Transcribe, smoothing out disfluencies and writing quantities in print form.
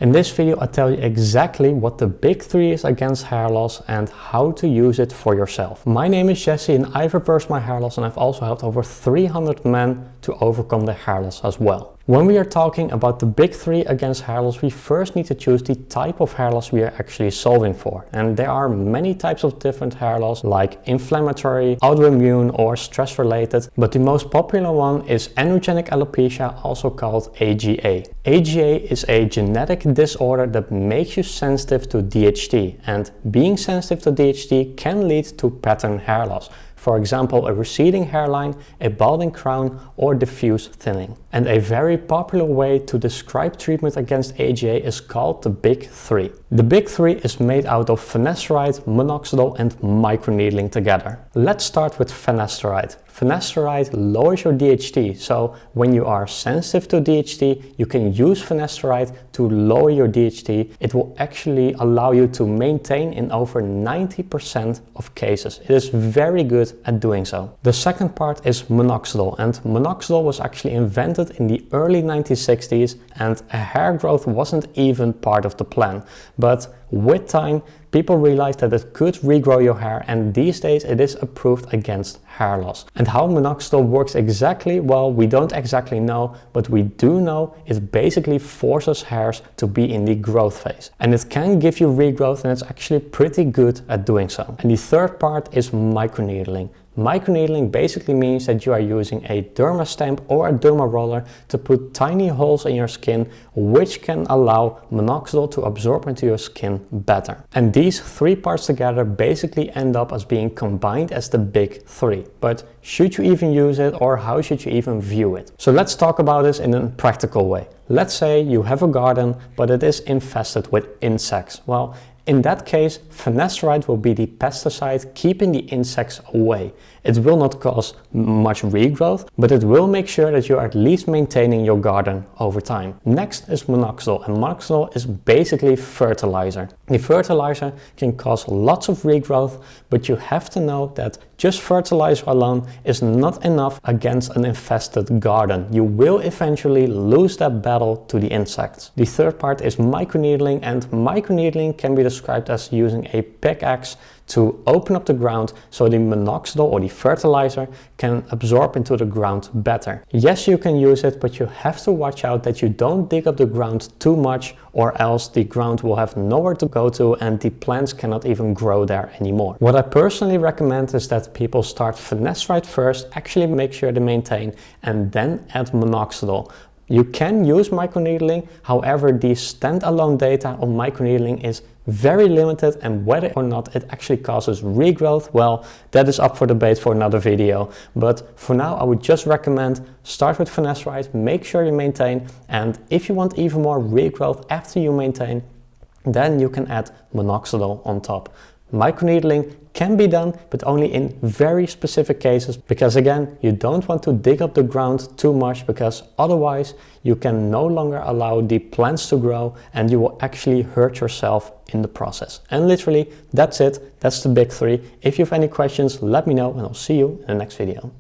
In this video I tell you exactly what the big three is against hair loss and how to use it for yourself. My name is Jesse and I've reversed my hair loss, and I've also helped over 300 men to overcome their hair loss as well. When we are talking about the big three against hair loss, we first need to choose the type of hair loss we are actually solving for. And there are many types of different hair loss, like inflammatory, autoimmune or stress related, but the most popular one is androgenic alopecia, also called AGA. AGA is a genetic disorder that makes you sensitive to DHT, and being sensitive to DHT can lead to pattern hair loss. For example, a receding hairline, a balding crown, or diffuse thinning. And a very popular way to describe treatment against AGA is called the big three. The big three is made out of finasteride, minoxidil, and microneedling together. Let's start with finasteride. Finasteride lowers your DHT, so when you are sensitive to DHT, you can use finasteride to lower your DHT. It will actually allow you to maintain in over 90% of cases. It is very good at doing so. The second part is minoxidil, and minoxidil was actually invented in the early 1960s, and hair growth wasn't even part of the plan. But with time, people realized that it could regrow your hair, and these days it is approved against hair loss. And how minoxidil works exactly, well, we don't exactly know, but we do know it basically forces hairs to be in the growth phase. And it can give you regrowth, and it's actually pretty good at doing so. And the third part is microneedling. Microneedling basically means that you are using a derma stamp or a derma roller to put tiny holes in your skin, which can allow minoxidil to absorb into your skin better. And these three parts together basically end up as being combined as the big three. But should you even use it, or how should you even view it? So let's talk about this in a practical way. Let's say you have a garden, but it is infested with insects. Well, in that case, finasteride will be the pesticide keeping the insects away. It will not cause much regrowth, but it will make sure that you are at least maintaining your garden over time. Next is minoxidil, and minoxidil is basically fertilizer. The fertilizer can cause lots of regrowth, but you have to know that just fertilizer alone is not enough against an infested garden. You will eventually lose that battle to the insects. The third part is microneedling, and microneedling can be described as using a pickaxe to open up the ground so the minoxidil or the fertilizer can absorb into the ground better. Yes, you can use it, but you have to watch out that you don't dig up the ground too much, or else the ground will have nowhere to go to and the plants cannot even grow there anymore. What I personally recommend is that people start finasteride first, actually make sure to maintain, and then add minoxidil. You can use microneedling, however the standalone data on microneedling is very limited, and whether or not it actually causes regrowth, well, that is up for debate for another video. But for now I would just recommend start with finasteride, make sure you maintain, and if you want even more regrowth after you maintain, then you can add minoxidil on top. Microneedling can be done, but only in very specific cases, because again, you don't want to dig up the ground too much, because otherwise you can no longer allow the plants to grow and you will actually hurt yourself in the process. And literally, that's it. That's the big three. If you have any questions, let me know and I'll see you in the next video.